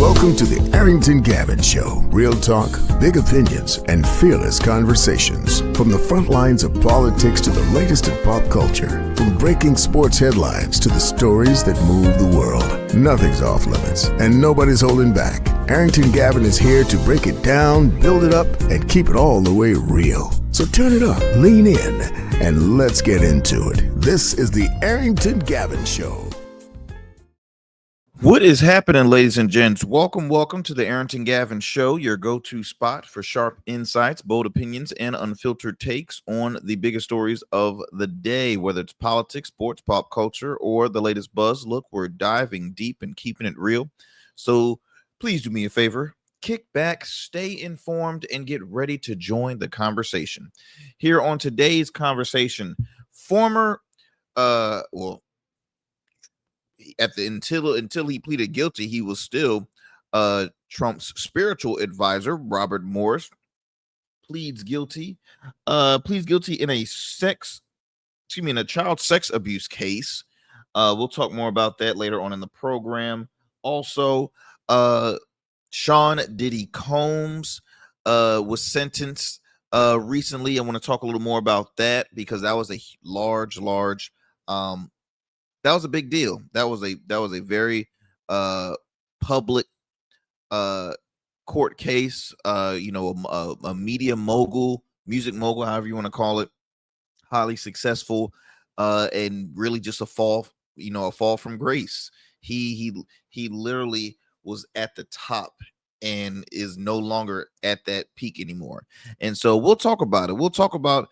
Welcome to the Arrington Gavin Show. Real talk, big opinions, and fearless conversations. From the front lines of politics to the latest in pop culture. From breaking sports headlines to the stories that move the world. Nothing's off limits, and nobody's holding back. Arrington Gavin is here to break it down, build it up, and keep it all the way real. So turn it up, lean in, and let's get into it. This is the Arrington Gavin Show. What is happening, ladies and gents? Welcome to the Arrington Gavin Show, your go-to spot for sharp insights, bold opinions, and unfiltered takes on the biggest stories of the day, whether it's politics, sports, pop culture, or the latest buzz. Look, we're diving deep and keeping it real. So please do me a favor, kick back, stay informed, and get ready to join the conversation. Here on today's conversation, until he pleaded guilty, he was still Trump's spiritual advisor. Robert Morris pleads guilty in a child sex abuse case. We'll talk more about that later on in the program. Also, Sean Diddy Combs was sentenced recently. I want to talk a little more about that because that was a large that was a big deal. That was a very public court case. A media mogul, music mogul, however you want to call it, highly successful, and really just a fall from grace. He literally was at the top and is no longer at that peak anymore. And so we'll talk about it. We'll talk about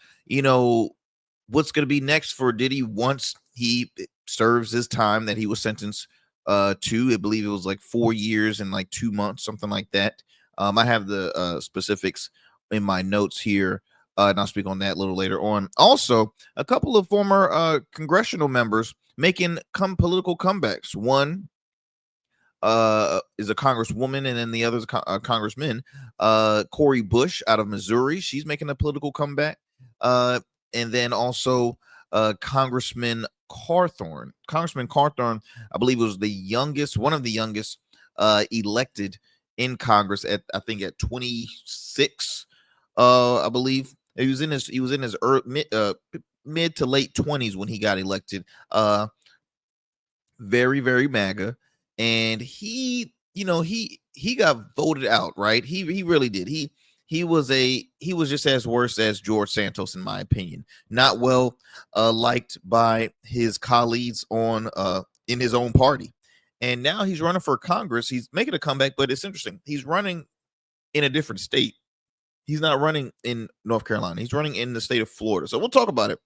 what's going to be next for Diddy once he serves his time that he was sentenced to. I believe it was like 4 years and like 2 months, something like that. I have the specifics in my notes here, and I'll speak on that a little later on. Also, a couple of former congressional members making political comebacks. One is a congresswoman, and then the other is a congressman. Cori Bush out of Missouri, she's making a political comeback. And then also Congressman Cawthorne, I believe was one of the youngest elected in Congress at 26. I believe he was in his mid to late 20s when he got elected. Very, very MAGA, and he got voted out, right? He really did. He was just as worse as George Santos, in my opinion. Not well liked by his colleagues in his own party. And now he's running for Congress. He's making a comeback, but it's interesting. He's running in a different state. He's not running in North Carolina. He's running in the state of Florida. So we'll talk about it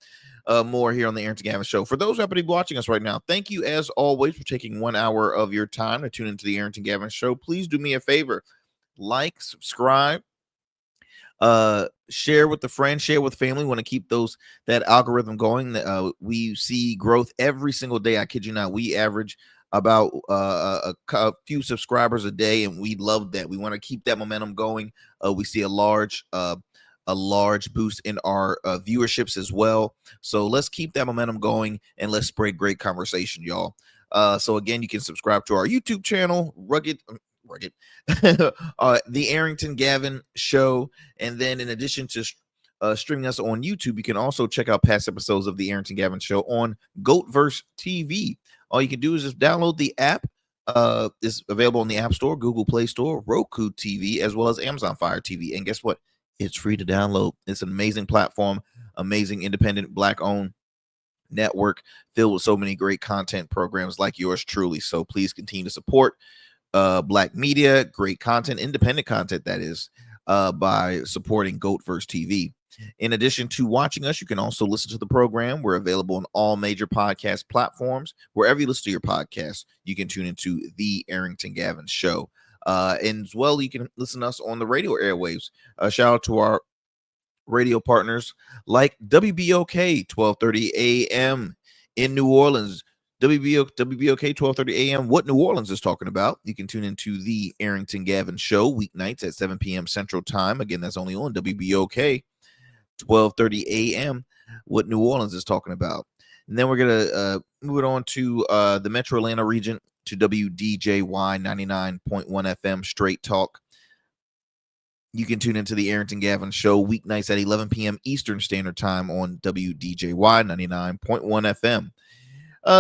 more here on the Arrington Gavin Show. For those who happen to be watching us right now, thank you as always for taking 1 hour of your time to tune into the Arrington Gavin Show. Please do me a favor. Like, subscribe. Share with a friend, share with family. Want to keep that algorithm going. We see growth every single day. I kid you not. We average about a few subscribers a day, and we love that. We want to keep that momentum going. We see a large boost in our viewerships as well. So let's keep that momentum going and let's spread great conversation, y'all. So again, you can subscribe to our YouTube channel, the Arrington Gavin Show, and then in addition to streaming us on YouTube, you can also check out past episodes of the Arrington Gavin Show on Goatverse TV. All you can do is just download the app. It's available on the App Store, Google Play Store, Roku TV, as well as Amazon Fire TV. And guess what? It's free to download. It's an amazing platform, amazing independent Black-owned network filled with so many great content programs like yours truly. So please continue to support Black media, great content, independent content, that is, by supporting Goatverse TV. In addition to watching us, you can also listen to the program. We're available on all major podcast platforms. Wherever you listen to your podcast, you can tune into the Arrington Gavin Show. And as well, you can listen to us on the radio airwaves. Shout out to our radio partners like WBOK 1230 AM in New Orleans. WBOK 1230 AM, what New Orleans is talking about. You can tune into the Arrington Gavin Show weeknights at 7 p.m. Central Time. Again, that's only on WBOK 1230 AM, what New Orleans is talking about. And then we're going to move it on to the Metro Atlanta region to WDJY 99.1 FM Straight Talk. You can tune into the Arrington Gavin Show weeknights at 11 p.m. Eastern Standard Time on WDJY 99.1 FM.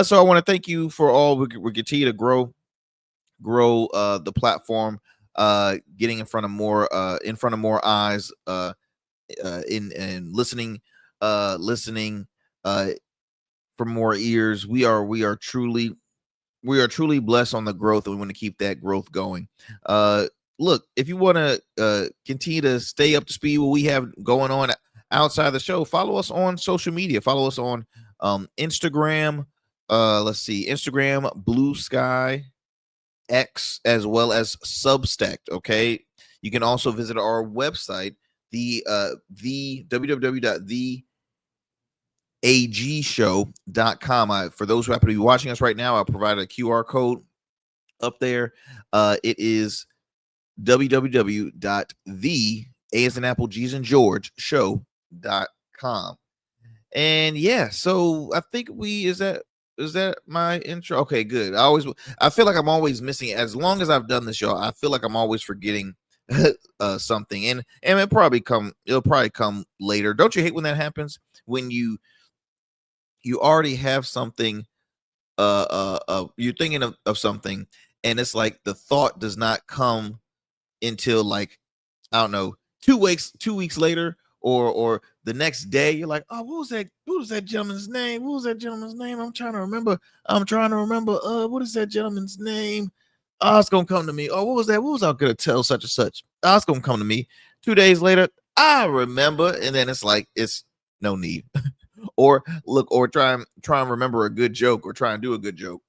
So I want to thank you for all. We continue to grow the platform, getting in front of more eyes, in listening from more ears. We are truly blessed on the growth, and we want to keep that growth going. Look, if you want to continue to stay up to speed what we have going on outside the show, follow us on social media. Follow us on Instagram. Instagram, Blue Sky, X, as well as Substack. Okay, you can also visit our website, the www.theagshow.com. For those who happen to be watching us right now, I'll provide a QR code up there. It is www.the A as in Apple, G as in George, show.com. And yeah, so I think is that my intro? Okay, good. I feel like I'm always missing, as long as I've done this, y'all, I feel like I'm always forgetting something, and it'll probably come later. Don't you hate when that happens, when you already have something, you're thinking of something, and it's like the thought does not come until, like, I don't know, 2 weeks later, or the next day. You're like, oh, what was that gentleman's name? I'm trying to remember. What is that gentleman's name? Oh, it's gonna come to me. Oh, what was I gonna tell such and such? Oh, it's gonna come to me. 2 days later, I remember, and then it's like, it's no need. Or try and remember a good joke, or try and do a good joke.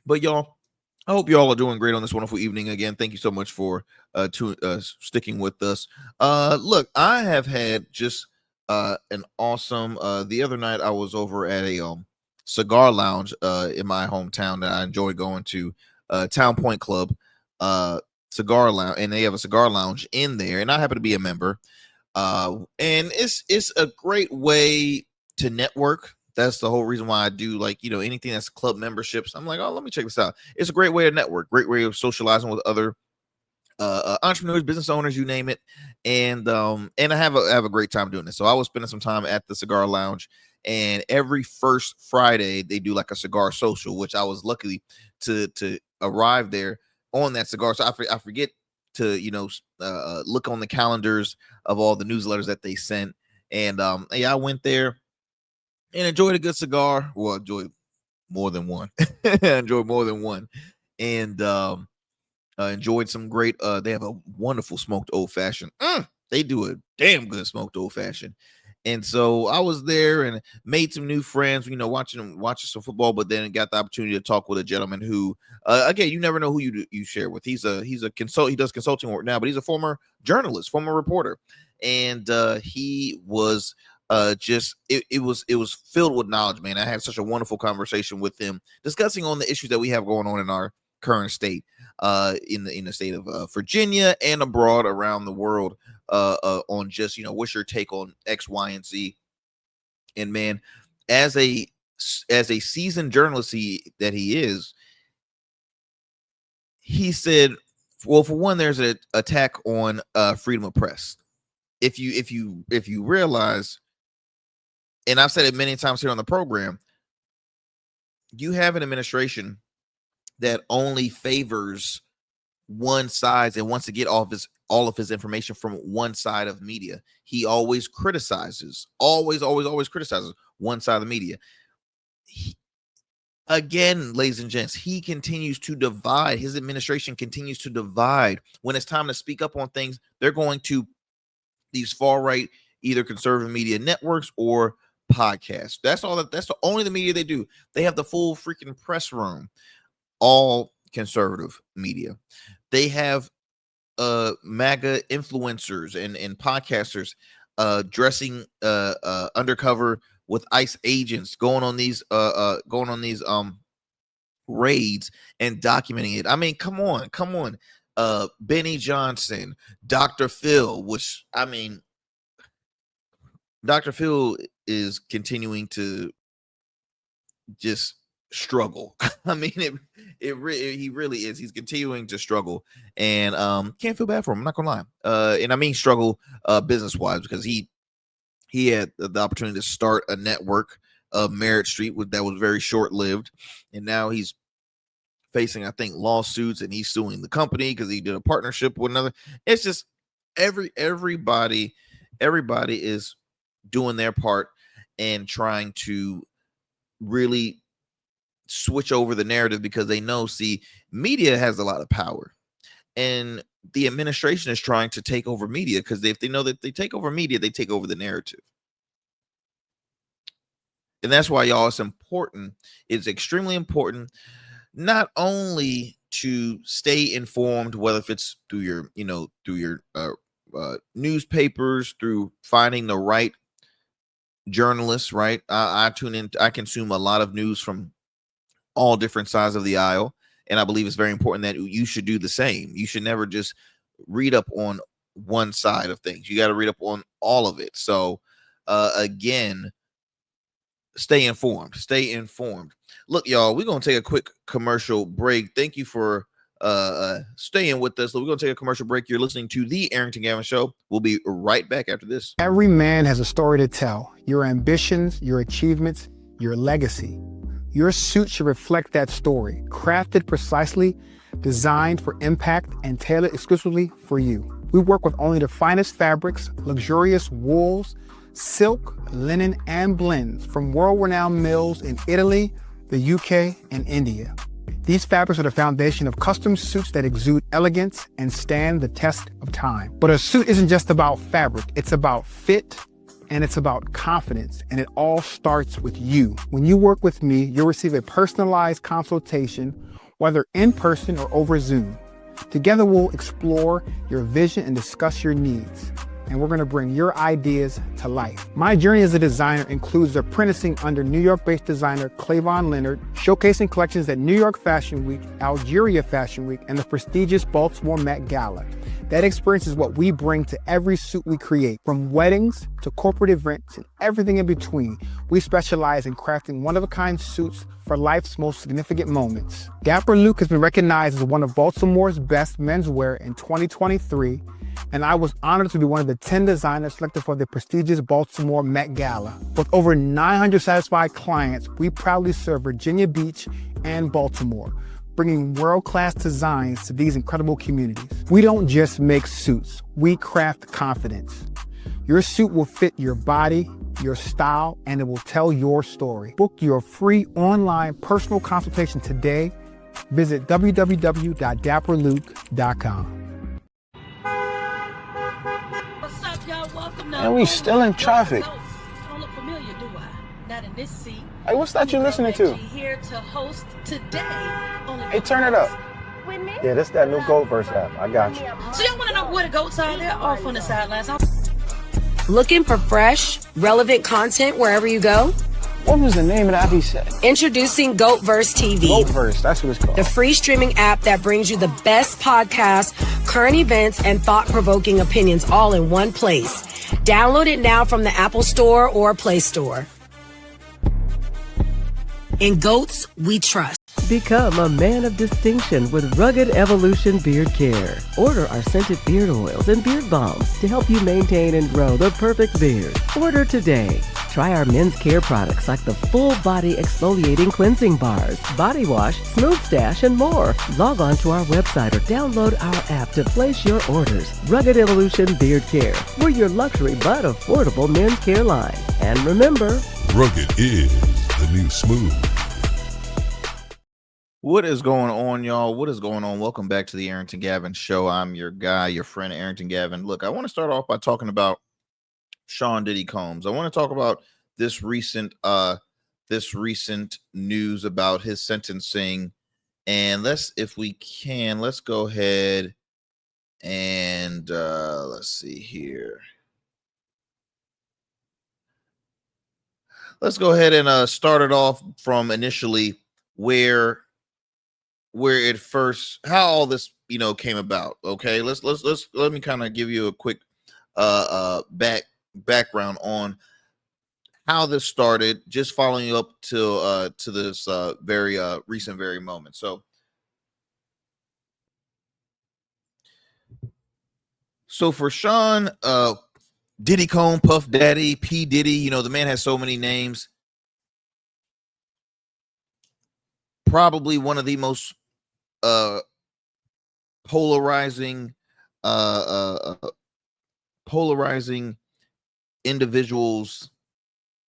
But y'all, I hope y'all are doing great on this wonderful evening. Again, thank you so much for sticking with us. Look, I have had just an awesome. The other night, I was over at a cigar lounge in my hometown that I enjoy going to, Town Point Club cigar lounge, and they have a cigar lounge in there, and I happen to be a member. And it's a great way to network. That's the whole reason why I do, like, anything that's club memberships. I'm like, oh, let me check this out. It's a great way to network, great way of socializing with other entrepreneurs, business owners, you name it. And I have a great time doing this. So I was spending some time at the cigar lounge, and every first Friday they do like a cigar social, which I was lucky to arrive there on that cigar. So I forget to look on the calendars of all the newsletters that they sent, and yeah, I went there and enjoyed a good cigar. Well, enjoyed more than one. Enjoyed more than one, and enjoyed some great. They have a wonderful smoked old fashioned. They do a damn good smoked old fashioned. And so I was there and made some new friends, watching some football, but then got the opportunity to talk with a gentleman who, again, you never know who you share with. He's a consult. He does consulting work now, but he's a former journalist, former reporter, and he was it was filled with knowledge, man. I had such a wonderful conversation with him, discussing on the issues that we have going on in our current state, in the state of Virginia and abroad around the world, on just, what's your take on X, Y, and Z. And man, as a seasoned journalist that he is, he said, well, for one, there's an attack on freedom of press. If you realize, and I've said it many times here on the program, you have an administration that only favors one side and wants to get all of his information from one side of media. He always criticizes, always criticizes one side of the media. Again, ladies and gents, he continues to divide. His administration continues to divide. When it's time to speak up on things, they're going to these far right, either conservative media networks or podcasts. That's the only the media they do. They have the full freaking press room, all conservative media. They have MAGA influencers and podcasters dressing undercover with ICE agents, going on these raids and documenting it. I mean, come on. Benny Johnson, Dr. Phil, which, I mean, Dr. Phil is continuing to just struggle. I mean, he really is. He's continuing to struggle, and can't feel bad for him. I'm not gonna lie. And I mean struggle business wise, because he had the opportunity to start a network of Merritt Street that was very short lived, and now he's facing, I think, lawsuits, and he's suing the company because he did a partnership with another. It's just everybody is doing their part and trying to really switch over the narrative, because they know, see, media has a lot of power, and the administration is trying to take over media, because if they know that they take over media, they take over the narrative. And that's why, y'all, it's important. It's extremely important not only to stay informed, whether if it's through your, through your newspapers, through finding the right journalists, right? I tune in. I consume a lot of news from all different sides of the aisle, and I believe it's very important that you should do the same. You should never just read up on one side of things. You got to read up on all of it. So again, stay informed. Look, y'all, we're gonna take a quick commercial break. Thank you for staying with us. We're gonna take a commercial break. You're listening to the Arrington Gavin Show. We'll be right back after this. Every man has a story to tell. Your ambitions, your achievements, your legacy. Your suit should reflect that story, crafted precisely, designed for impact, and tailored exclusively for you. We work with only the finest fabrics, luxurious wools, silk, linen, and blends from world-renowned mills in Italy, the UK, and India. These fabrics are the foundation of custom suits that exude elegance and stand the test of time. But a suit isn't just about fabric, it's about fit, and it's about confidence, and it all starts with you. When you work with me, you'll receive a personalized consultation, whether in person or over Zoom. Together, we'll explore your vision and discuss your needs, and we're gonna bring your ideas to life. My journey as a designer includes apprenticing under New York-based designer Clavon Leonard, showcasing collections at New York Fashion Week, Algeria Fashion Week, and the prestigious Baltimore Met Gala. That experience is what we bring to every suit we create, from weddings to corporate events and everything in between. We specialize in crafting one-of-a-kind suits for life's most significant moments. Dapper Luke has been recognized as one of Baltimore's best menswear in 2023, and I was honored to be one of the 10 designers selected for the prestigious Baltimore Met Gala. With over 900 satisfied clients, we proudly serve Virginia Beach and Baltimore, bringing world-class designs to these incredible communities. We don't just make suits, we craft confidence. Your suit will fit your body, your style, and it will tell your story. Book your free online personal consultation today. Visit www.dapperluke.com. What's up, y'all? Welcome to And we still in traffic. I don't look familiar, do I? Not in this seat. Hey, what's that you listening to? Here to host today. Hey, turn it up. With me? Yeah, this that new GoatVerse app. I got you. So y'all want to know where the goats are? They're off on the sidelines. Looking for fresh, relevant content wherever you go? What was the name of that he said? Introducing GoatVerse TV. GoatVerse, that's what it's called. The free streaming app that brings you the best podcasts, current events, and thought-provoking opinions all in one place. Download it now from the Apple Store or Play Store. In Goats, we trust. Become a man of distinction with Rugged Evolution Beard Care. Order our scented beard oils and beard balms to help you maintain and grow the perfect beard. Order today. Try our men's care products like the full body exfoliating cleansing bars, body wash, smooth stash, and more. Log on to our website or download our app to place your orders. Rugged Evolution Beard Care. We're your luxury but affordable men's care line. And remember, Rugged is the new smooth. What is going on, y'all? What is going on? Welcome back to the Arrington Gavin Show. I'm your guy, your friend, Arrington Gavin. Look, I want to start off by talking about Sean Diddy Combs. I want to talk about this recent news about his sentencing. And let's go ahead and let's see here. Let's go ahead and start it off from initially where it first, how all this came about. Okay, let me kind of give you a quick background on how this started, just following up to this very recent very moment. So for Sean, Diddy Cone, Puff Daddy, P Diddy, you know, the man has so many names. Probably one of the most polarizing polarizing individuals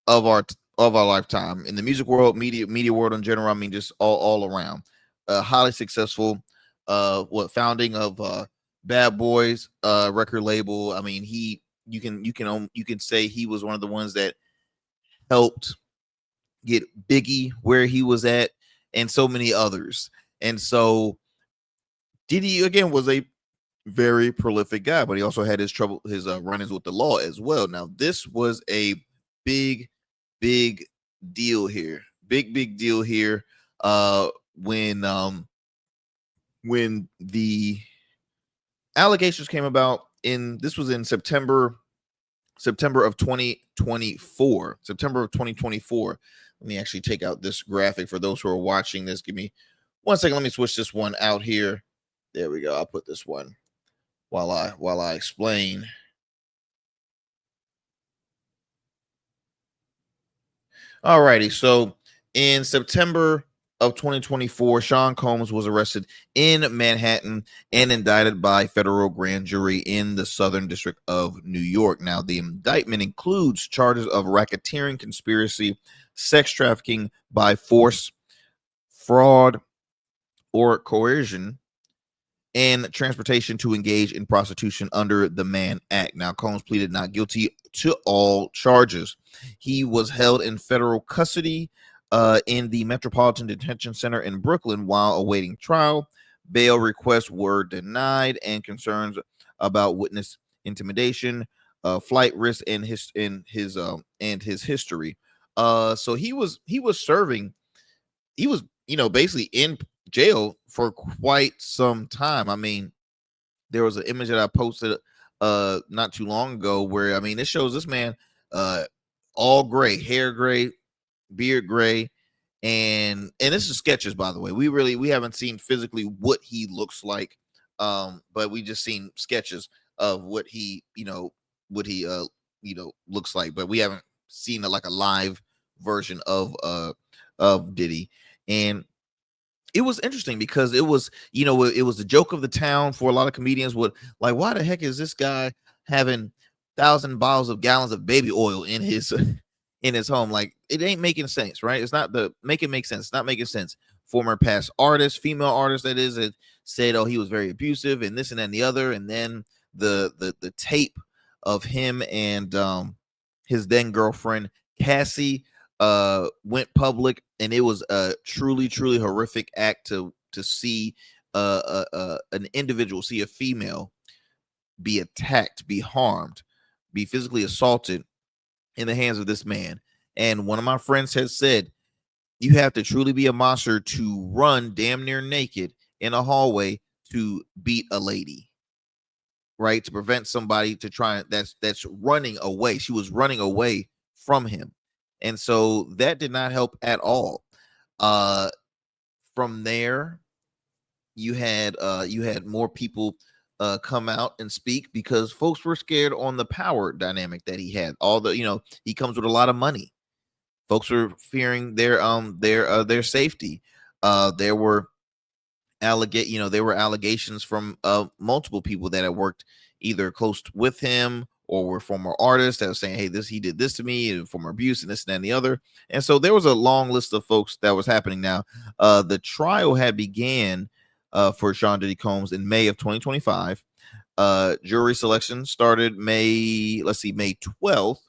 of our lifetime in the music world, media world in general. I mean, just all around. Highly successful. Founding of Bad Boys record label. I mean, you can say he was one of the ones that helped get Biggie where he was at, and so many others. And so Diddy again was a very prolific guy, but he also had his run-ins with the law as well. Now, this was a big deal here. Big deal here. When the allegations came about this was in September of 2024. September of 2024. Let me actually take out this graphic for those who are watching this. Give me 1 second. Let me switch this one out here. There we go. I'll put this one while I explain. Alrighty, so in September of 2024, Sean Combs was arrested in Manhattan and indicted by federal grand jury in the Southern District of New York. Now, the indictment includes charges of racketeering, conspiracy, sex trafficking by force, fraud, or coercion, and transportation to engage in prostitution under the Mann Act. Now, Combs pleaded not guilty to all charges. He was held in federal custody in the Metropolitan Detention Center in Brooklyn while awaiting trial. Bail requests were denied, and concerns about witness intimidation, flight risk, and his history. So he was serving. He was, basically in jail for quite some time. I mean, there was an image that I posted not too long ago where, I mean, it shows this man all gray, hair gray, beard gray, and this is sketches, by the way. We haven't seen physically what he looks like, but we just seen sketches of what he looks like, but we haven't seen a live version of Diddy. And it was interesting because it was the joke of the town for a lot of comedians. Would like, why the heck is this guy having 1,000 gallons of baby oil in his home? Like, it ain't making sense, right? It's not make it make sense. It's not making sense. Former past artist, female artist that is, it said, oh, he was very abusive and this and that and the other. And then the tape of him and his then girlfriend Cassie went public, and it was a truly horrific act to see an individual, see a female be attacked, be harmed, be physically assaulted in the hands of this man. And one of my friends has said, you have to truly be a monster to run damn near naked in a hallway to beat a lady, right? To prevent somebody to try that's running away. She was running away from him. And so that did not help at all. From there, you had more people come out and speak because folks were scared on the power dynamic that he had. He comes with a lot of money. Folks were fearing their safety. There were allegations from multiple people that had worked either close with him or were former artists that were saying, hey, he did this to me, and former abuse, and this and that and the other. And so there was a long list of folks that was happening. Now, the trial had began for Sean Diddy Combs in May of 2025. Jury selection started May 12th.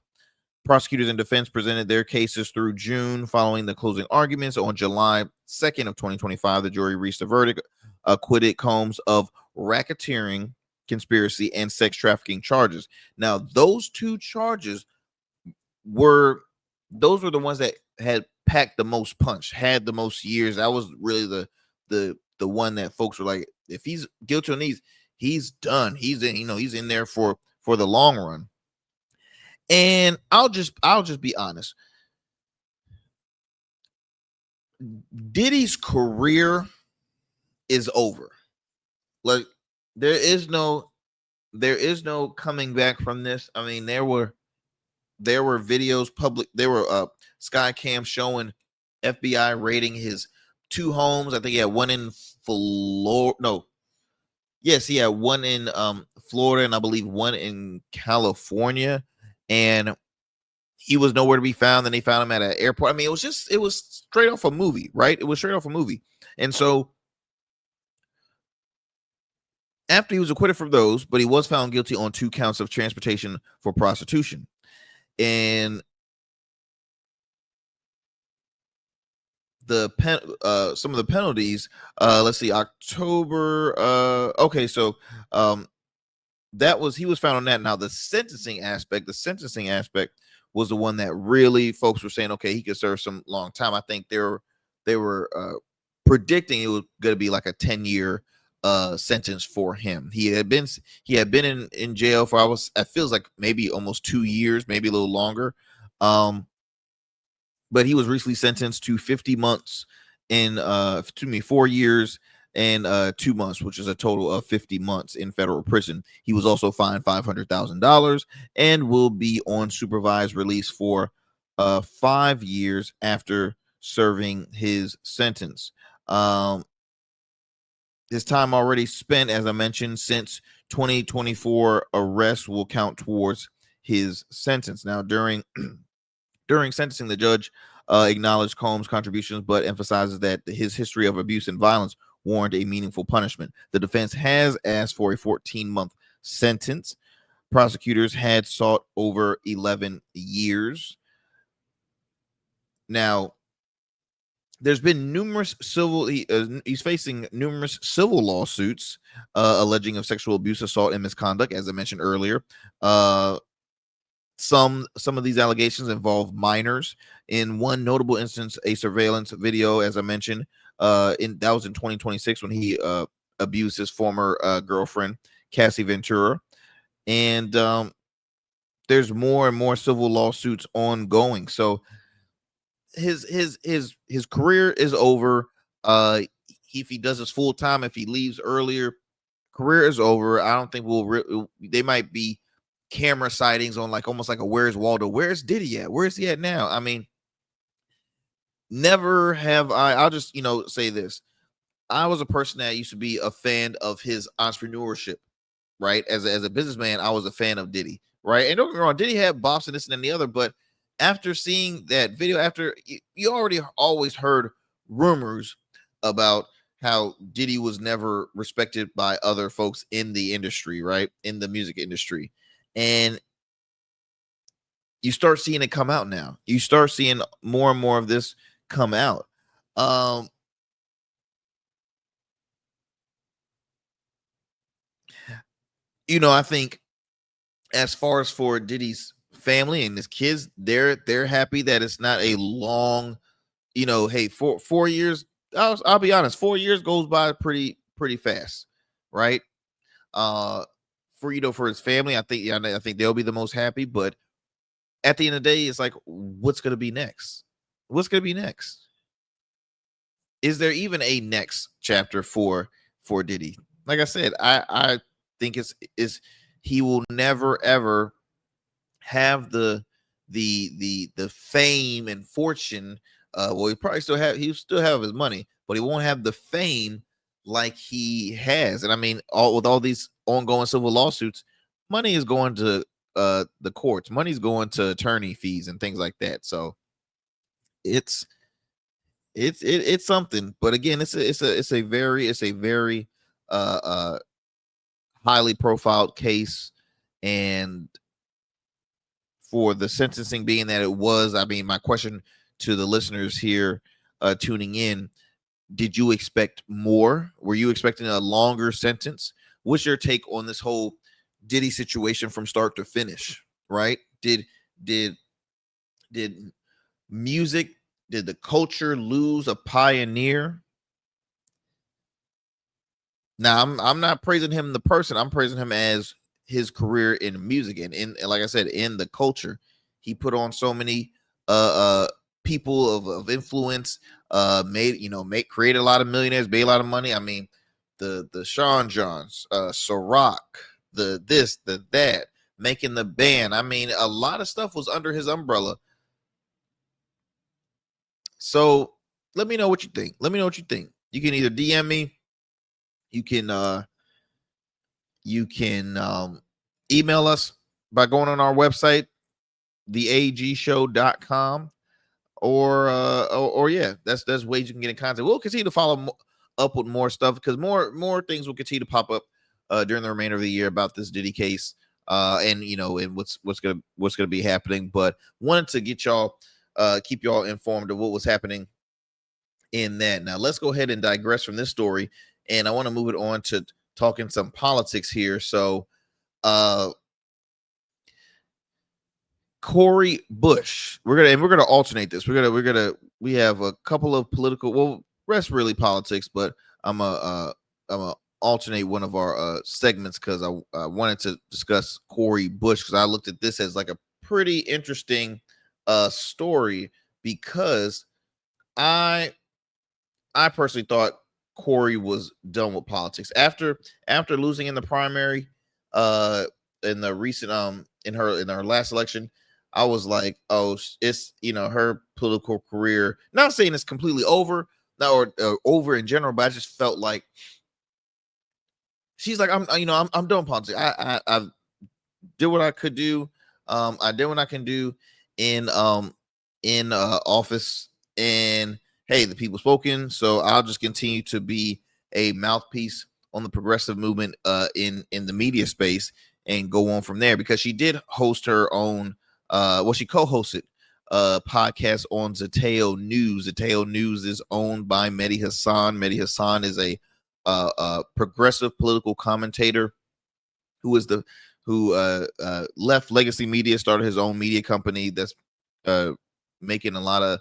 Prosecutors and defense presented their cases through June. Following the closing arguments on July 2nd of 2025, the jury reached a verdict, acquitted Combs of racketeering, conspiracy, and sex trafficking charges. Now, those two charges were the ones that had packed the most punch, had the most years. That was really the one that folks were like, if he's guilty on these, he's done. He's in there for the long run. And I'll just be honest. Diddy's career is over. Like there is no coming back from this. I mean, there were videos public. There were sky cams showing FBI raiding his 2 homes. I think he had one in Florida. No, yes, he had one in Florida, and I believe one in California. And he was nowhere to be found. Then they found him at an airport. I mean, it was straight off a movie, right? It was straight off a movie. And so after he was acquitted from those, but he was found guilty on 2 counts of transportation for prostitution. And some of the penalties, let's see, October. Okay, so he was found on that. Now the sentencing aspect was the one that really folks were saying, okay, he could serve some long time. I think they were predicting it was going to be like a 10-year sentence for him. He had been in jail for it feels like maybe almost 2 years, maybe a little longer. But he was recently sentenced to 50 months in 4 years and 2 months, which is a total of 50 months in federal prison. He was also fined $500,000 and will be on supervised release for 5 years after serving his sentence. His time already spent, as I mentioned, since 2024 arrest will count towards his sentence. Now, during sentencing, the judge acknowledged Combs' contributions, but emphasizes that his history of abuse and violence warrant a meaningful punishment. The defense has asked for a 14-month sentence. Prosecutors had sought over 11 years. Now, there's been numerous he's facing numerous civil lawsuits alleging of sexual abuse, assault, and misconduct, as I mentioned earlier. Some of these allegations involve minors. In one notable instance, a surveillance video, as I mentioned, that was in 2026 when he abused his former girlfriend, Cassie Ventura. And there's more and more civil lawsuits ongoing. So his career is over. If he does this full time, if he leaves earlier, career is over. I don't think they might be camera sightings on like almost like a Where's Waldo? Where's Diddy at? Where's he at now? I mean, never have I'll just say this. I was a person that used to be a fan of his entrepreneurship, right? As a businessman, I was a fan of Diddy, right? And don't get me wrong, Diddy had bops and this and the other, but after seeing that video, after you already always heard rumors about how Diddy was never respected by other folks in the industry, right? In the music industry. And you start seeing it come out now. You start seeing more and more of this come out. I think as far as for Diddy's family and his kids, they're happy that it's not a long, hey, 4 years. I'll be honest, 4 years goes by pretty fast, right? For his family, I think they'll be the most happy. But at the end of the day, it's like, what's going to be next? What's going to be next? Is there even a next chapter for Diddy? Like I said, I think he will never ever have the fame and fortune. Well, he'll still have his money, but he won't have the fame like he has. And I mean, with all these ongoing civil lawsuits, money is going to the courts, money's going to attorney fees and things like that. So it's something. But again, it's a very highly profiled case. And for the sentencing being that it was, I mean, my question to the listeners here tuning in, did you expect more? Were you expecting a longer sentence? What's your take on this whole Diddy situation from start to finish, right? Did music, did the culture lose a pioneer? Now, I'm not praising him the person. I'm praising him as his career in music and like I said, in the culture. He put on so many people of influence, created a lot of millionaires, made a lot of money. I mean, the Sean Johns, Ciroc, the this, the that, making the band. I mean, a lot of stuff was under his umbrella. So let me know what you think. Let me know what you think. You can either DM me, you can email us by going on our website, theagshow.com, or yeah, that's ways you can get in contact. We'll continue to follow up with more stuff because more things will continue to pop up during the remainder of the year about this Diddy case, and what's gonna be happening. But wanted to get y'all keep y'all informed of what was happening in that. Now let's go ahead and digress from this story, and I want to move it on to talking some politics here. So Cori Bush, we're gonna alternate this. We have a couple of political, well, rest really politics, but I'm a alternate one of our segments because I wanted to discuss Cori Bush because I looked at this as like a pretty interesting story because I personally thought Cori was done with politics after losing in the primary in the recent in her last election. I was like, oh, it's her political career. Not saying it's completely over, or over in general, but I just felt like she's like, I'm done politics. I did what I could do. I did what I can do in office, and hey, the people spoken. So I'll just continue to be a mouthpiece on the progressive movement in the media space and go on from there, because she did host her own she co-hosted a podcast on Zateo News. Zateo News is owned by Mehdi Hassan. Mehdi Hassan is a progressive political commentator who left Legacy Media, started his own media company that's making a lot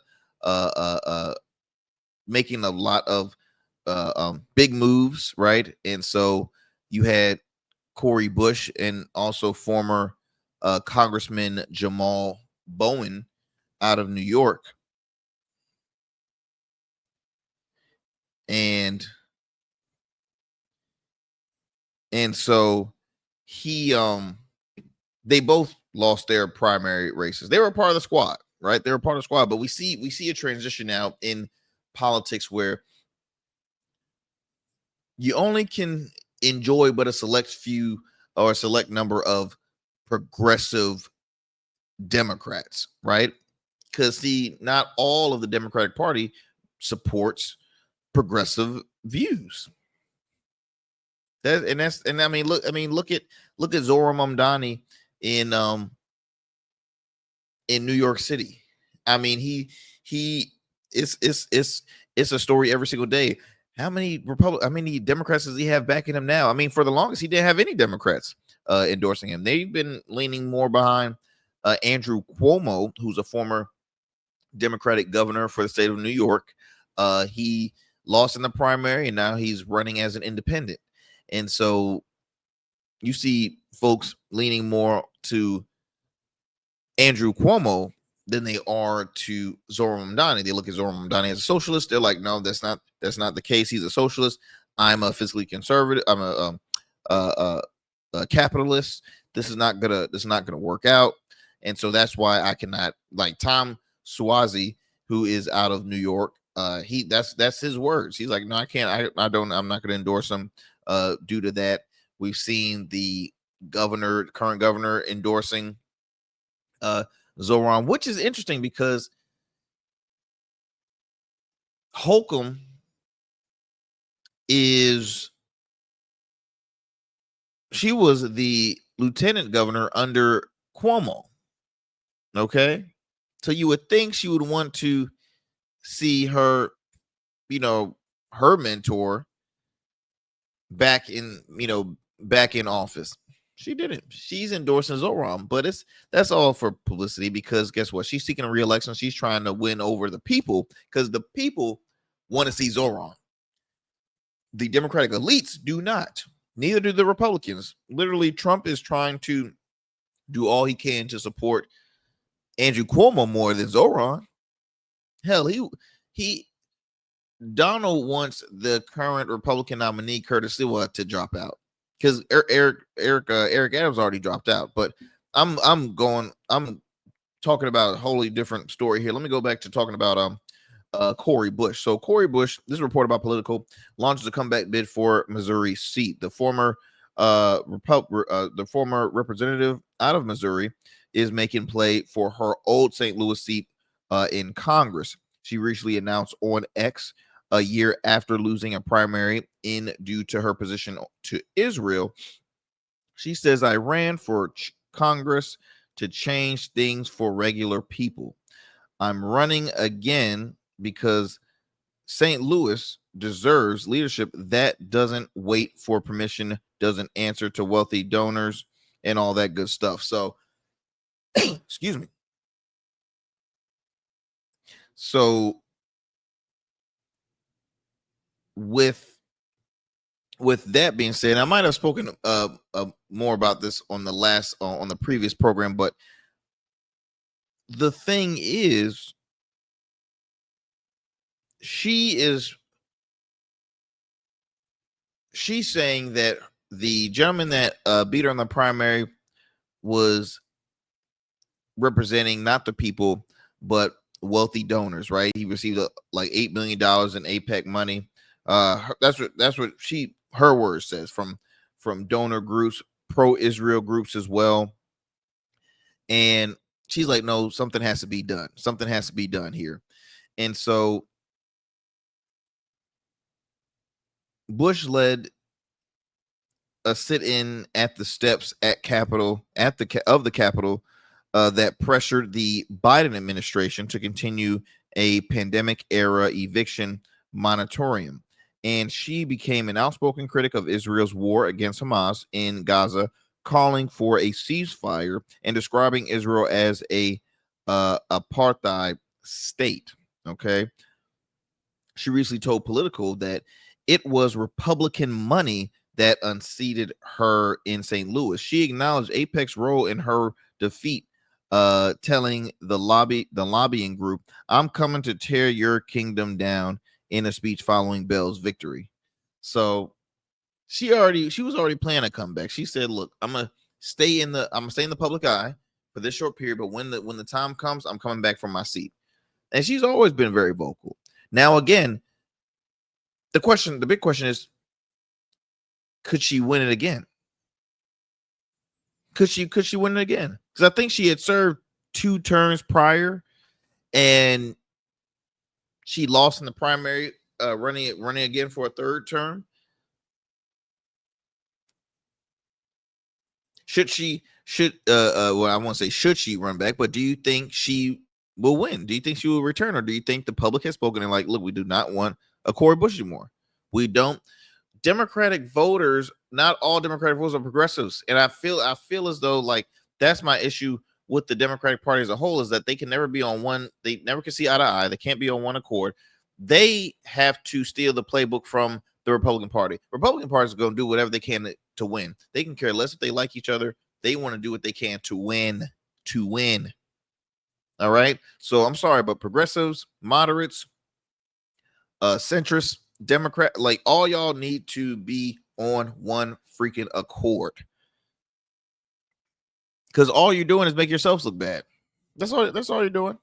of big moves, right? And so you had Cori Bush and also former Congressman Jamal Bowen out of New York, and so they both lost their primary races. They were a part of the squad, right? They were part of the squad, but we see a transition now in politics where you only can enjoy but a select few or a select number of progressive Democrats, right? Because not all of the Democratic Party supports progressive views. Look at Zohran Mamdani in New York City. I mean, it's a story every single day. How many Democrats does he have backing him now? I mean, for the longest, he didn't have any Democrats endorsing him. They've been leaning more behind Andrew Cuomo, who's a former Democratic governor for the state of New York. He lost in the primary, and now he's running as an independent. And so you see folks leaning more to Andrew Cuomo than they are to Zohran Mamdani. They look at Zohran Mamdani as a socialist. They're like, no, that's not the case. He's a socialist. I'm a fiscally conservative. I'm a capitalist. This is not gonna work out. And so that's why I cannot, like Tom Suozzi, who is out of New York. That's his words. He's like, no, I can't. I'm not going to endorse him due to that. We've seen the current governor endorsing Zohran, which is interesting because Holcomb she was the lieutenant governor under Cuomo. Okay. So you would think she would want to see her, her mentor back in office. She didn't. She's endorsing Zohran, but that's all for publicity, because guess what? She's seeking a re-election. She's trying to win over the people because the people want to see Zohran. The Democratic elites do not. Neither do the Republicans. Literally, Trump is trying to do all he can to support Andrew Cuomo more than Zoran. Hell, he Donald wants the current Republican nominee Curtis Sewell to drop out because Eric Adams already dropped out. But I'm talking about a wholly different story here. Let me go back to talking about Cori Bush. So Cori Bush, this is a report about Political, launches a comeback bid for Missouri seat. The former representative out of Missouri is making play for her old St. Louis seat in Congress. She recently announced on X, a year after losing a primary due to her position to Israel, she says, "I ran for Congress to change things for regular people. I'm running again because St. Louis deserves leadership that doesn't wait for permission, doesn't answer to wealthy donors, and all that good stuff." So, excuse me. So, with that being said, I might have spoken more about this on the previous program, but the thing is, she's saying that the gentleman that beat her in the primary was representing not the people but wealthy donors, right? He received like $8 million in AIPAC money. That's what her words says from donor groups, pro-Israel groups as well. And she's like, no, something has to be done. Something has to be done here. And so Bush led a sit-in at the steps at Capitol of the Capitol that pressured the Biden administration to continue a pandemic-era eviction moratorium. And she became an outspoken critic of Israel's war against Hamas in Gaza, calling for a ceasefire and describing Israel as a apartheid state. Okay. She recently told Political that it was Republican money that unseated her in St. Louis. She acknowledged AIPAC's role in her defeat, telling the lobbying group, "I'm coming to tear your kingdom down," in a speech following Bell's victory. So she was already planning a comeback. She said, "Look, I'm gonna stay in the public eye for this short period, but when the time comes, I'm coming back from my seat." And she's always been very vocal. Now, again, the big question is, could she win it again? Could she win it again? Because I think she had served 2 terms prior, and she lost in the primary, running again for a 3rd term. Well, I won't say should she run back, but do you think she will win? Do you think she will return, or do you think the public has spoken and like, look, we do not want a Cori Bush anymore? We don't. Democratic voters, not all Democratic voters are progressives, and I feel as though like that's my issue with the Democratic Party as a whole, is that they can never be on one. They never can see eye to eye. They can't be on one accord. They have to steal the playbook from the Republican Party. Republican Party is going to do whatever they can to win. They can care less if they like each other. They want to do what they can to win. All right. So I'm sorry, but progressives, moderates, centrists, Democrat, like all y'all need to be on one freaking accord, because all you're doing is make yourselves look bad. That's all you're doing.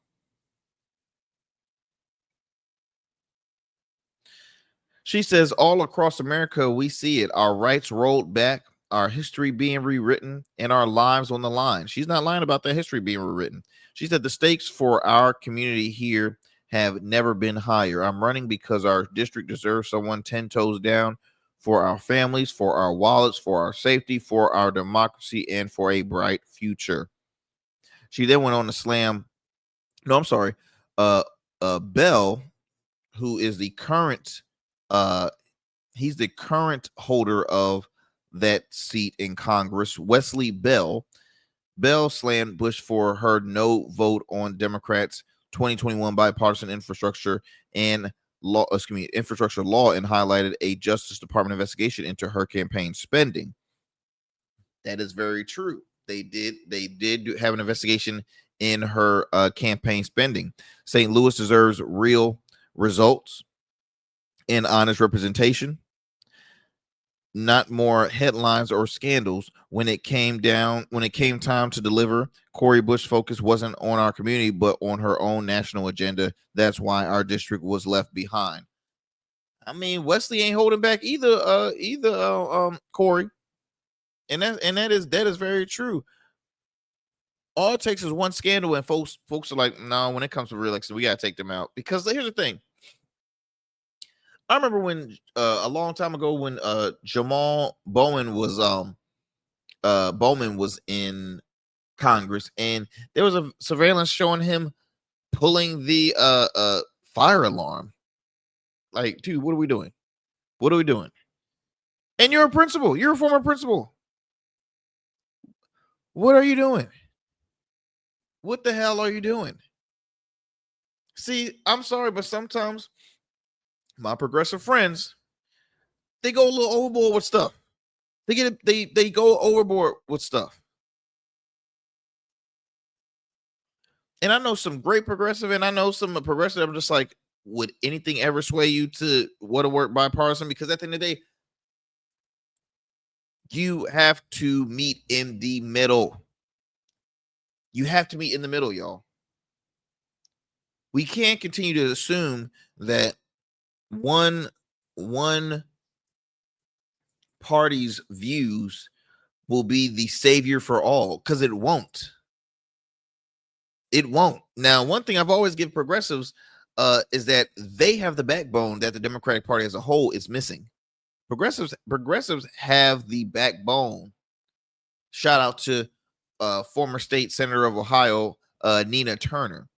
She says, all across America, we see it. Our rights rolled back, our history being rewritten, and our lives on the line. She's not lying about that history being rewritten. She said the stakes for our community here have never been higher. I'm running because our district deserves someone 10 toes down for our families, for our wallets, for our safety, for our democracy, and for a bright future. She then went on to slam. No, I'm sorry. Bell, who is the current, he's the current holder of that seat in Congress, Wesley Bell. Bell slammed Bush for her no vote on Democrats' 2021 bipartisan infrastructure and infrastructure law and highlighted a Justice Department investigation into her campaign spending. That is very true. They did have an investigation in her campaign spending. St. Louis deserves real results and honest representation, not more headlines or scandals. When it came time to deliver, Cori Bush focus wasn't on our community, but on her own national agenda. That's why our district was left behind. I mean, Wesley ain't holding back either, Cori. And that is very true. All it takes is one scandal, and folks are like, no, when it comes to re-election, we gotta take them out. Because here's the thing. I remember when a long time ago when Jamal Bowman was in Congress, and there was a surveillance showing him pulling the fire alarm. Like, dude, what are we doing? What are we doing? And you're a principal. You're a former principal. What are you doing? What the hell are you doing? See, I'm sorry, but sometimes my progressive friends, they go a little overboard with stuff. They go overboard with stuff. And I know some great progressive, and I know some progressive. I'm just like, would anything ever sway you to want to work bipartisan? Because at the end of the day, you have to meet in the middle. You have to meet in the middle, y'all. We can't continue to assume that one party's views will be the savior for all, because it won't. It won't. Now, one thing I've always given progressives is that they have the backbone that the Democratic Party as a whole is missing. Progressives have the backbone. Shout out to former state senator of Ohio, Nina Turner.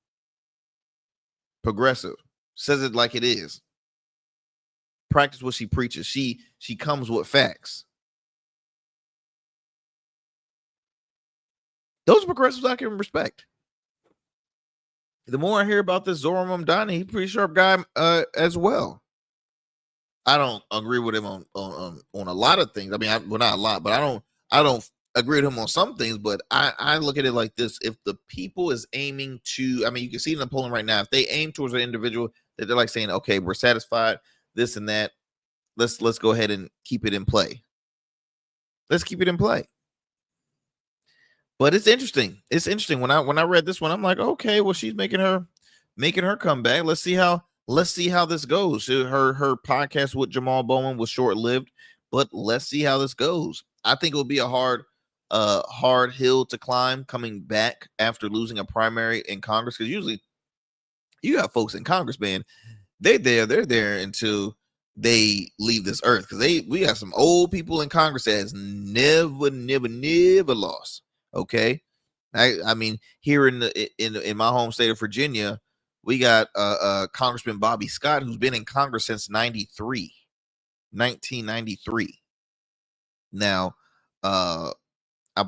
Progressive, says it like it is. Practice what she preaches. She comes with facts. Those are progressives I can respect. The more I hear about this Zoran Mamdani, he's a pretty sharp guy as well. I don't agree with him on a lot of things. I mean, not a lot, but I don't agree with him on some things. But I look at it like this: if the people is aiming to, I mean, you can see in the polling right now, if they aim towards an individual that they're like saying, okay, we're satisfied, this and that, let's go ahead and keep it in play. Let's keep it in play. But it's interesting. It's interesting. When I read this one, I'm like, okay, well, she's making her comeback. Let's see how this goes. Her podcast with Jamal Bowman was short-lived, but let's see how this goes. I think it will be a hard hill to climb coming back after losing a primary in Congress, because usually you got folks in Congress, man, they're there until they leave this earth, because we got some old people in Congress that has never lost. Okay, I mean, here in my home state of Virginia, we got Congressman Bobby Scott, who's been in Congress since 1993. Now, I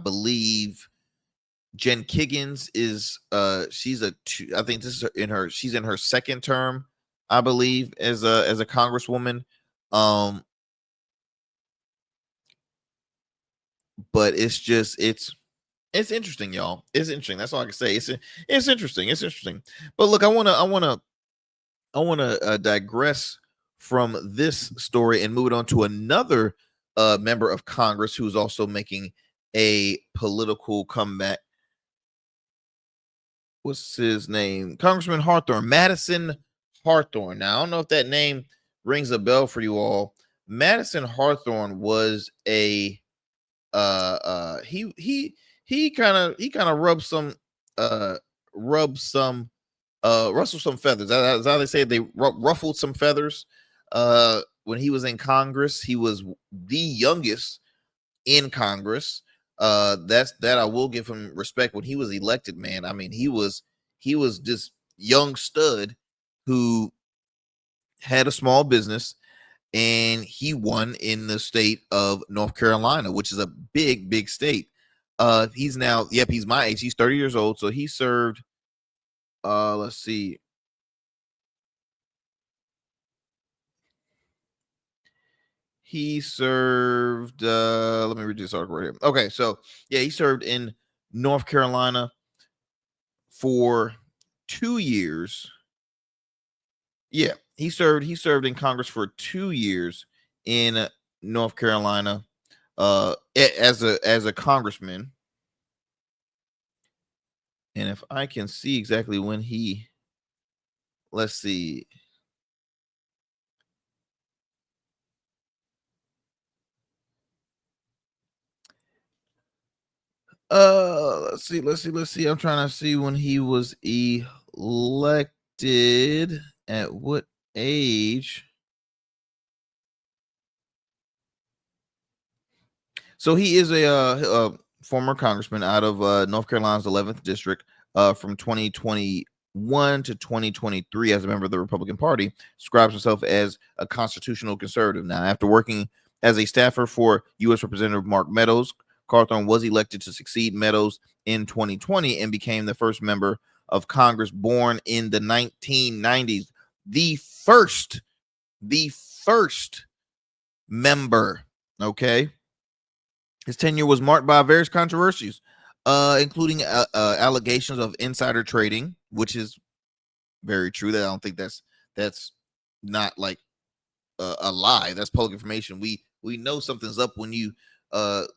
believe Jen Kiggins is she's I think this is she's in her second term, I believe, as a congresswoman. But it's interesting, y'all. It's interesting. That's all I can say. It's interesting. It's interesting. But look, I want to digress from this story and move it on to another member of Congress who's also making a political comeback. What's his name? Congressman Hawthorne, Madison Cawthorne. Now, I don't know if that name rings a bell for you all. Madison Cawthorne was a he kind of rustled some feathers. That's how they say it. They ruffled some feathers when he was in Congress. He was the youngest in Congress. That I will give him respect. When he was elected, man, I mean, he was this young stud who had a small business, and he won in the state of North Carolina, which is a big state. He's now, he's my age. He's 30 years old. So he served, let's see, he served. Let me read this article right here. Okay, so yeah, he served in North Carolina for 2 years. Yeah, he served in Congress for 2 years in North Carolina as a congressman. And if I can see exactly when let's see. Let's see. I'm trying to see when he was elected, at what age. So he is a former congressman out of North Carolina's 11th district from 2021 to 2023 as a member of the Republican Party. Describes himself as a constitutional conservative. Now, after working as a staffer for U.S. Representative Mark Meadows, Cawthorne was elected to succeed Meadows in 2020 and became the first member of Congress born in the 1990s. The first member. Okay. His tenure was marked by various controversies, including allegations of insider trading, which is very true. That I don't think that's not like a lie. That's public information. We know something's up when you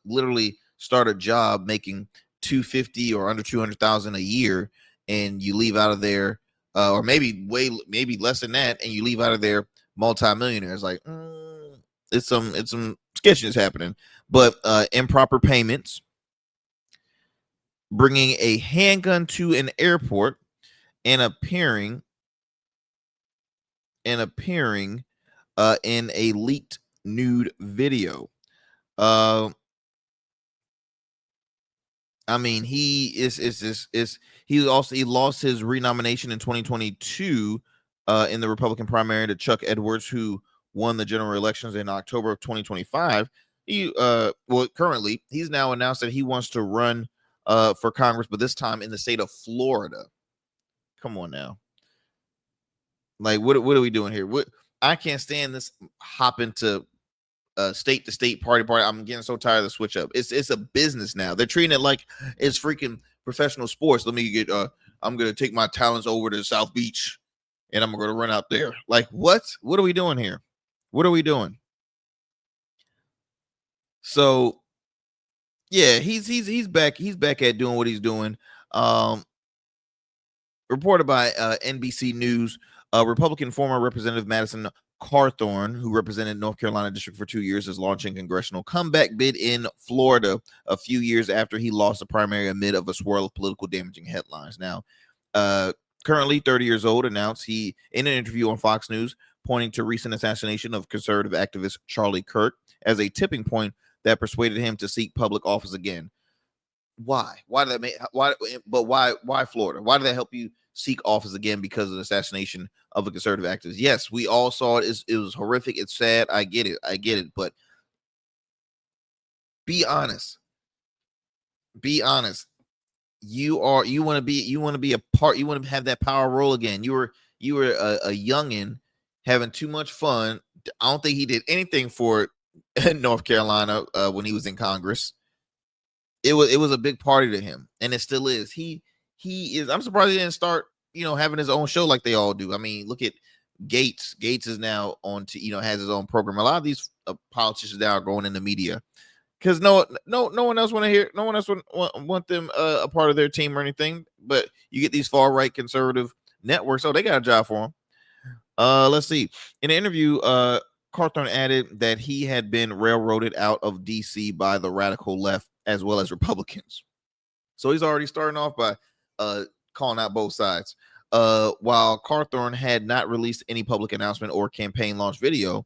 literally start a job making $250 or under $200,000 a year, and you leave out of there, or maybe less than that, and you leave out of there multimillionaires. Like it's some sketchiness happening. But improper payments, bringing a handgun to an airport, and appearing in a leaked nude video. I mean, he lost his renomination in 2022 in the Republican primary to Chuck Edwards, who won the general elections in October of 2025. Currently he's now announced that he wants to run for Congress, but this time in the state of Florida. Come on now. Like, what are we doing here? I can't stand this hopping to state to state, party. I'm getting so tired of the switch up. It's a business now. They're treating it like it's freaking professional sports. I'm gonna take my talents over to South Beach and I'm gonna run out there. Like, what are we doing here? What are we doing? So yeah, he's back at doing what he's doing. Reported by NBC News, Republican former Representative Madison Cawthorne, who represented North Carolina district for 2 years, is launching congressional comeback bid in Florida a few years after he lost the primary amid of a swirl of political damaging headlines. Now, currently 30 years old, announced he in an interview on Fox News, pointing to recent assassination of conservative activist Charlie Kirk as a tipping point that persuaded him to seek public office again. Why? Why did that make? Why? But why Florida? Why did that help you seek office again? Because of the assassination of a conservative activist. Yes, we all saw it. It was horrific. It's sad. I get it. But be honest. Be honest. You want to be a part. You want to have that power role again. You were a youngin having too much fun. I don't think he did anything for North Carolina when he was in Congress. It was a big party to him, and it still is. He is. I'm surprised he didn't start, having his own show like they all do. I mean, look at Gates. Gates is now on to, has his own program. A lot of these politicians now are going in the media because no one else want to hear. No one else want them a part of their team or anything. But you get these far right conservative networks. Oh, they got a job for him. Let's see. In an interview, Cawthorne added that he had been railroaded out of D.C. by the radical left as well as Republicans. So he's already starting off by calling out both sides. While Cawthorne had not released any public announcement or campaign launch video,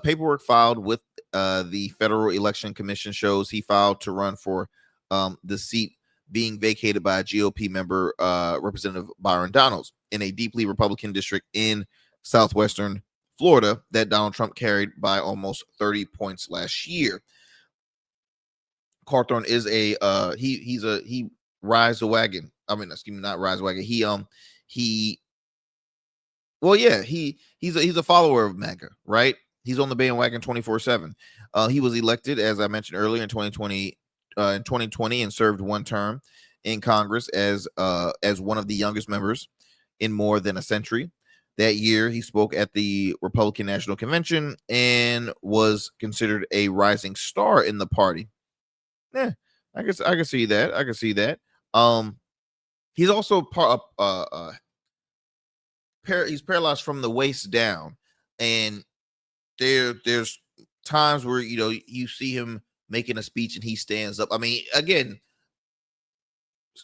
paperwork filed with the Federal Election Commission shows he filed to run for the seat being vacated by a GOP member, Representative Byron Donalds, in a deeply Republican district in southwestern Florida that Donald Trump carried by almost 30 points last year. Cawthorne is he rides the wagon. I mean, excuse me, not rides the wagon. He's a follower of MAGA, right? He's on the bandwagon 24/7. He was elected, as I mentioned earlier, in 2020, and served one term in Congress as one of the youngest members in more than a century. That year, he spoke at the Republican National Convention and was considered a rising star in the party. Yeah, I guess I can see that. I can see that. He's also he's paralyzed from the waist down, and there's times where you see him making a speech and he stands up. I mean, again,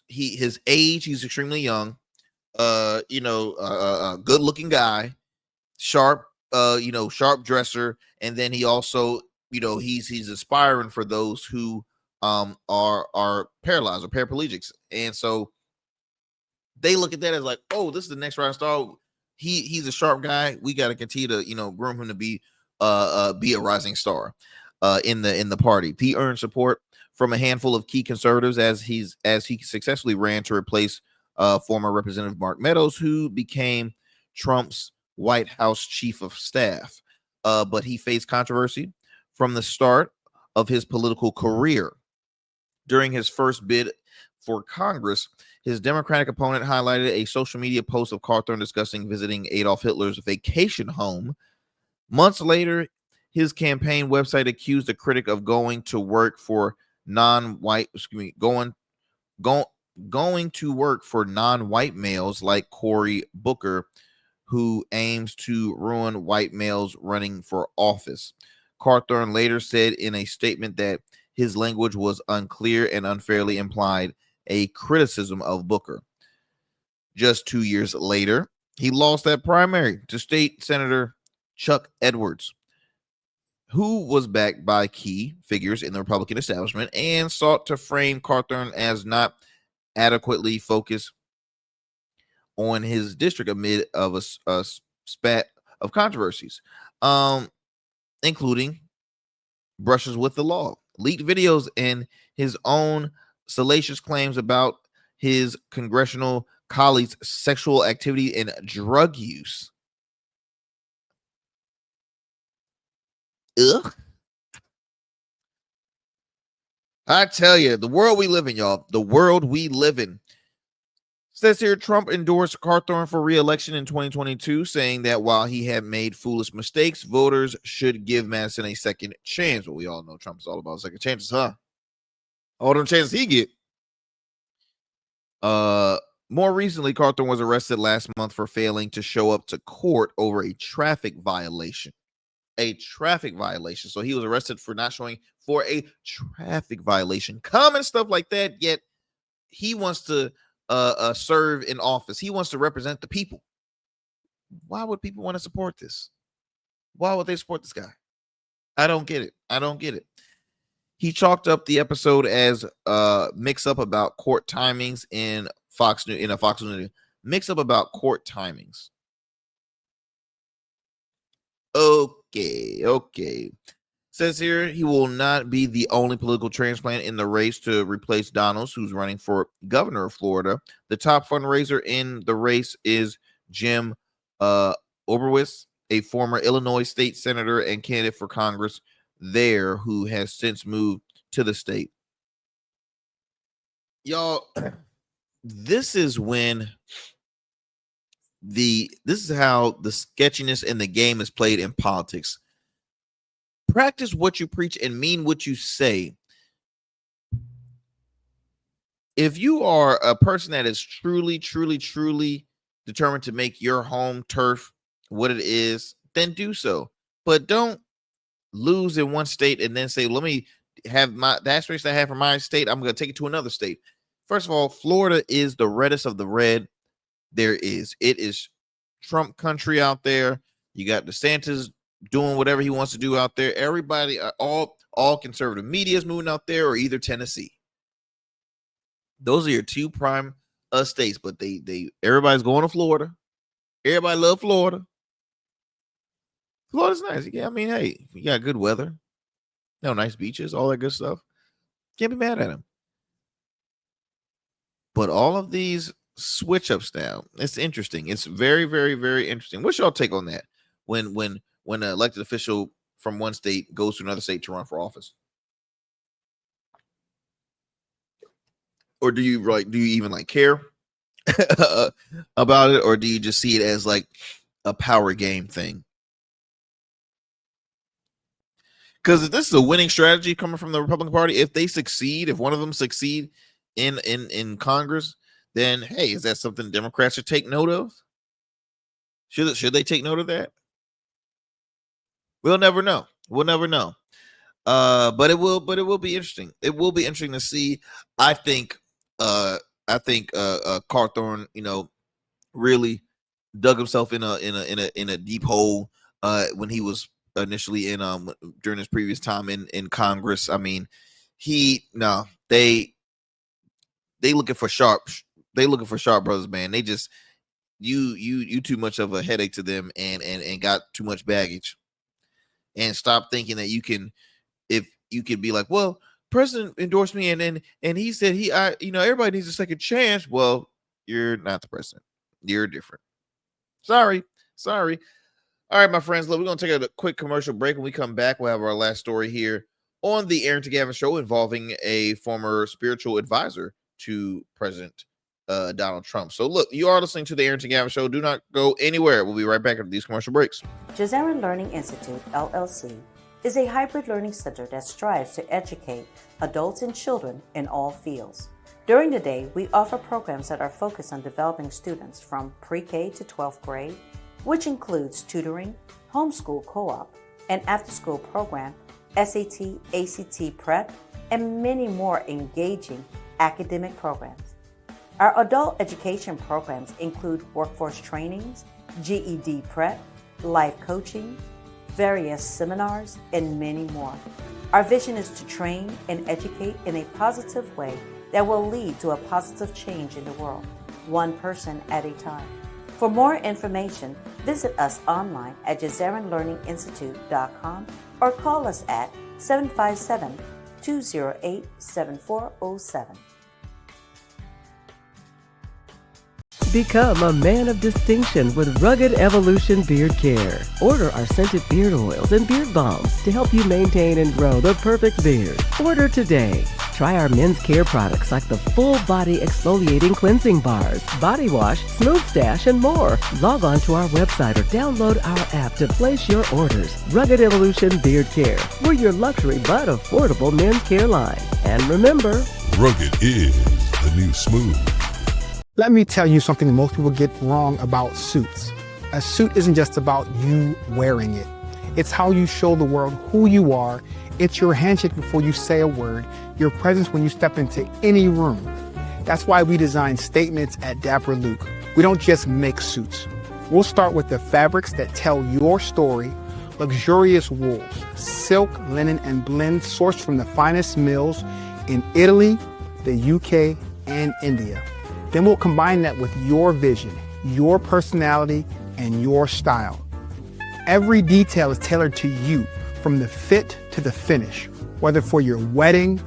his age, he's extremely young. Good looking guy, sharp, sharp dresser, and then he also, he's inspiring for those who are paralyzed or paraplegics, and so they look at that as like, oh, this is the next rising star. He's a sharp guy. We got to continue to groom him to be a rising star in the party. He earned support from a handful of key conservatives as he successfully ran to replace former Representative Mark Meadows, who became Trump's White House chief of staff. But he faced controversy from the start of his political career. During his first bid for Congress, his Democratic opponent highlighted a social media post of Cawthorne discussing visiting Adolf Hitler's vacation home. Months later, his campaign website accused a critic of going to work for non-white males like Cori Bush, who aims to ruin white males running for office. Cawthorne later said in a statement that his language was unclear and unfairly implied a criticism of Booker. Just 2 years later, he lost that primary to State Senator Chuck Edwards, who was backed by key figures in the Republican establishment and sought to frame Cawthorne as not adequately focused on his district amid of a spat of controversies, including brushes with the law, leaked videos, and his own salacious claims about his congressional colleagues' sexual activity and drug use. Ugh. I tell you, the world we live in, y'all. The world we live in. Says here, Trump endorsed Cawthorne for re-election in 2022, saying that while he had made foolish mistakes, voters should give Madison a second chance. Well, we all know Trump's all about second chances, huh? All them chances he get. More recently, Cawthorne was arrested last month for failing to show up to court over a traffic violation. So he was arrested for not showing for a traffic violation. Common stuff like that, yet he wants to serve in office. He wants to represent the people. Why would people want to support this? Why would they support this guy? I don't get it. He chalked up the episode as mix up about court timings in Fox News. Mix up about court timings. Okay. Says here he will not be the only political transplant in the race to replace Donalds, who's running for governor of Florida. The top fundraiser in the race is Jim Oberwitz, a former Illinois state senator and candidate for Congress there, who has since moved to the state. Y'all, this is how the sketchiness in the game is played in politics. Practice what you preach and mean what you say. If you are a person that is truly determined to make your home turf what it is, then do so. But don't lose in one state and then say, let me have the aspirations I have for my state, I'm going to take it to another state. First of all, Florida is the reddest of the red there is. It is Trump country out there. You got DeSantis doing whatever he wants to do out there. Everybody, all conservative media is moving out there, or either Tennessee. Those are your two prime states, but everybody's going to Florida. Everybody love Florida. Florida's nice. Yeah, I mean, hey, you got good weather, nice beaches, all that good stuff. Can't be mad at them. But all of these switch ups now, it's interesting. It's very, very, very interesting. What's y'all take on that? When when an elected official from one state goes to another state to run for office? Or do you even like care about it, or do you just see it as like a power game thing? Because if this is a winning strategy coming from the Republican Party, if they succeed, if one of them succeed in Congress, then hey, is that something Democrats should take note of? Should they take note of that? We'll never know. We'll never know. But it will be interesting. It will be interesting to see. I think Cawthorne, really dug himself in a deep hole when he was initially in during his previous time in Congress. I mean, they looking for sharp brothers, man. They just you too much of a headache to them and got too much baggage. And stop thinking that you can be like, well, president endorsed me and he said everybody needs a second chance. Well, you're not the president. You're different. Sorry. All right, my friends, look, we're going to take a quick commercial break. When we come back, we'll have our last story here on the Arrington Gavin Show involving a former spiritual advisor to President Donald Trump. So, look, you are listening to the Arrington Gavin Show. Do not go anywhere. We'll be right back after these commercial breaks. Jazera Learning Institute, LLC, is a hybrid learning center that strives to educate adults and children in all fields. During the day, we offer programs that are focused on developing students from pre-K to 12th grade, which includes tutoring, homeschool co-op, an after-school program, SAT, ACT prep, and many more engaging academic programs. Our adult education programs include workforce trainings, GED prep, life coaching, various seminars, and many more. Our vision is to train and educate in a positive way that will lead to a positive change in the world, one person at a time. For more information, visit us online at JazeranLearningInstitute.com or call us at 757-208-7407. Become a man of distinction with Rugged Evolution Beard Care. Order our scented beard oils and beard balms to help you maintain and grow the perfect beard. Order today. Try our men's care products like the full body exfoliating cleansing bars, body wash, smooth stash, and more. Log on to our website or download our app to place your orders. Rugged Evolution Beard Care. We're your luxury but affordable men's care line. And remember, Rugged is the new smooth. Let me tell you something most people get wrong about suits. A suit isn't just about you wearing it. It's how you show the world who you are. It's your handshake before you say a word, your presence when you step into any room. That's why we design statements at Dapper Luke. We don't just make suits. We'll start with the fabrics that tell your story, luxurious wools, silk, linen, and blends sourced from the finest mills in Italy, the UK, and India. Then we'll combine that with your vision, your personality, and your style. Every detail is tailored to you, from the fit to the finish. Whether for your wedding,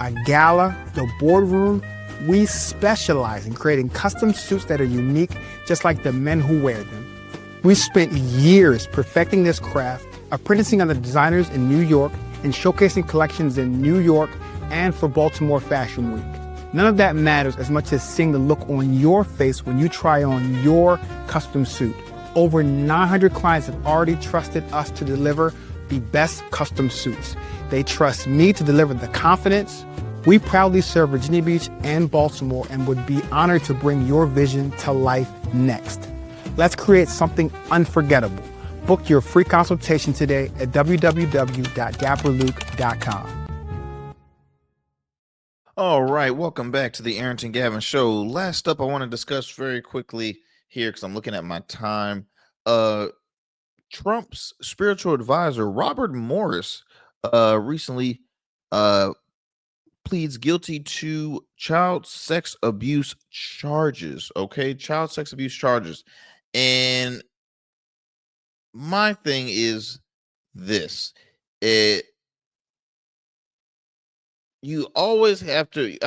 a gala, the boardroom, we specialize in creating custom suits that are unique, just like the men who wear them. We spent years perfecting this craft, apprenticing under designers in New York and showcasing collections in New York and for Baltimore Fashion Week. None of that matters as much as seeing the look on your face when you try on your custom suit. Over 900 clients have already trusted us to deliver the best custom suits. They trust me to deliver the confidence. We proudly serve Virginia Beach and Baltimore and would be honored to bring your vision to life next. Let's create something unforgettable. Book your free consultation today at www.dapperluke.com. All right, welcome back to the Arrington Gavin Show. Last up, I want to discuss very quickly here because I'm looking at my time. Trump's spiritual advisor, Robert Morris, recently pleads guilty to child sex abuse charges. Okay, child sex abuse charges. And my thing is this. You always have to,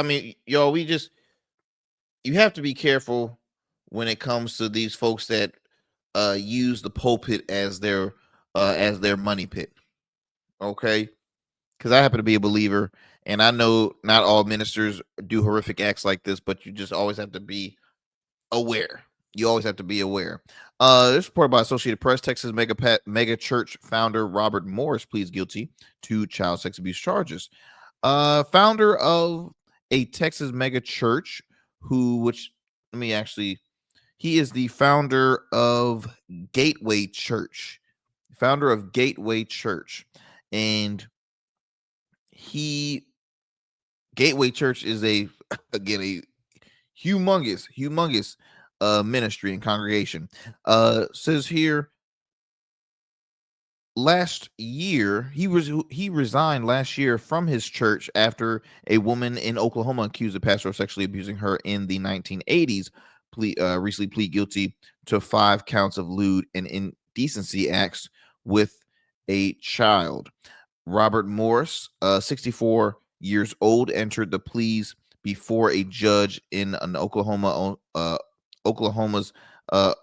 y'all, you have to be careful when it comes to these folks that use the pulpit as their as their money pit. Okay, because I happen to be a believer, and I know not all ministers do horrific acts like this, but you just always have to be aware. You always have to be aware. This report by Associated Press: Texas mega church founder Robert Morris pleads guilty to child sex abuse charges. Founder of a Texas mega church, he is the founder of Gateway Church. And Gateway Church is a humongous ministry and congregation. Says here, last year he resigned last year from his church after a woman in Oklahoma accused the pastor of sexually abusing her in the 1980s. Recently plead guilty to 5 counts of lewd and indecency acts with a child. Robert Morris, 64 years old, entered the pleas before a judge in an Oklahoma's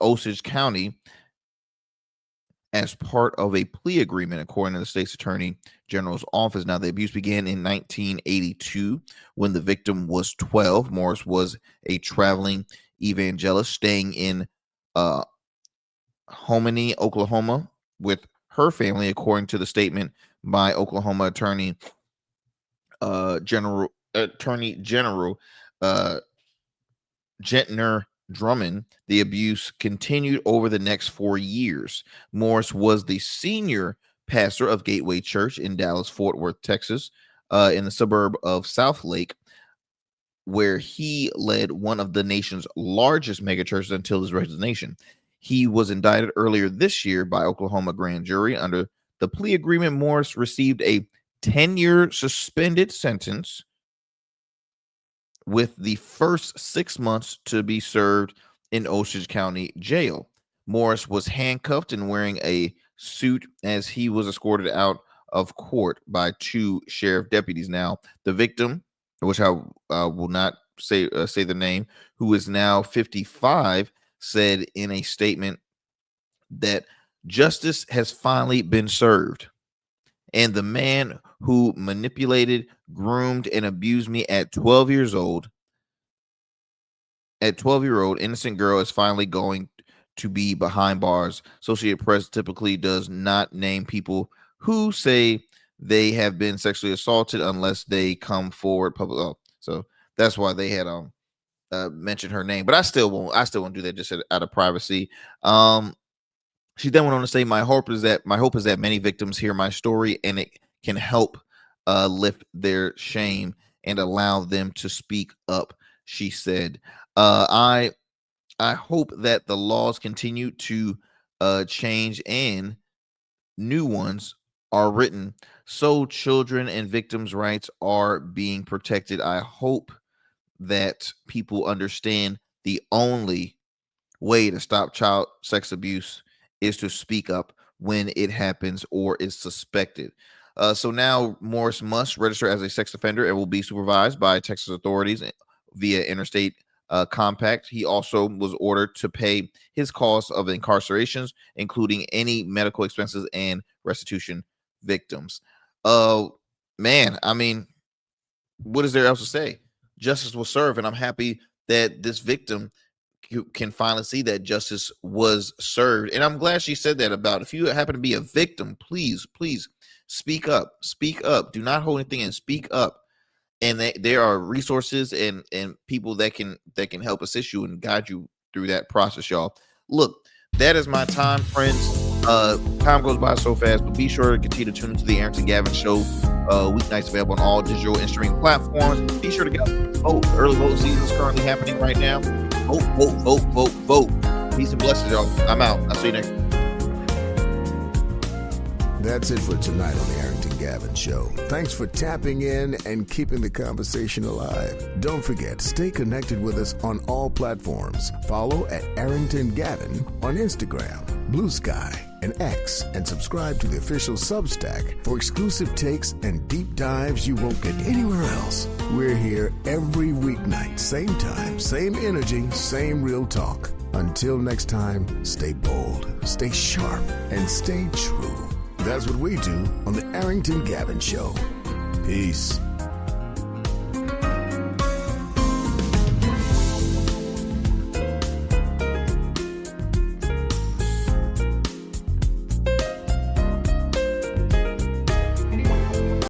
Osage County as part of a plea agreement, according to the state's attorney general's office. Now, the abuse began in 1982 when the victim was 12. Morris was a traveling evangelist staying in Hominy, Oklahoma, with her family, according to the statement by Oklahoma Attorney General Gentner Drummond. The abuse continued over the next 4 years. Morris was the senior pastor of Gateway Church in Dallas-Fort Worth, Texas, in the suburb of Southlake, where he led one of the nation's largest megachurches until his resignation. He was indicted earlier this year by Oklahoma grand jury. Under the plea agreement, Morris received a 10-year suspended sentence, with the first 6 months to be served in Osage County Jail. Morris was handcuffed and wearing a suit as he was escorted out of court by 2 sheriff deputies. Now, the victim, which I will not say the name, who is now 55, said in a statement that justice has finally been served, and the man who manipulated, groomed, and abused me at 12 years old, innocent girl, is finally going to be behind bars. Associated Press typically does not name people who say they have been sexually assaulted unless they come forward public. Oh, so that's why they had mentioned her name, but I still won't do that, just out of privacy. She then went on to say, my hope is that many victims hear my story and it can help lift their shame and allow them to speak up. She said, I hope that the laws continue to change and new ones are written so children and victims' rights are being protected. I hope that people understand the only way to stop child sex abuse is to speak up when it happens or is suspected. So now Morris must register as a sex offender and will be supervised by Texas authorities via interstate compact. He also was ordered to pay his costs of incarcerations, including any medical expenses and restitution victims. Man, I mean, what is there else to say? Justice was served, and I'm happy that this victim can finally see that justice was served. And I'm glad she said that about, if you happen to be a victim, please speak up. Do not hold anything in. Speak up. And there are resources and people that can help assist you and guide you through that process, y'all. Look, that is my time, friends. Time goes by so fast, but be sure to continue to tune into the Arrington Gavin Show. Weeknights available on all digital and streaming platforms. Be sure to get out and vote. The early vote season is currently happening right now. Vote. Peace and blessings, y'all. I'm out. I'll see you next. That's it for tonight on the Arrington Gavin Show. Thanks for tapping in and keeping the conversation alive. Don't forget, stay connected with us on all platforms. Follow at Arrington Gavin on Instagram, Blue Sky, and X, and subscribe to the official Substack for exclusive takes and deep dives you won't get anywhere else. We're here every weeknight, same time, same energy, same real talk. Until next time, stay bold, stay sharp, and stay true. That's what we do on the Arrington Gavin Show. Peace.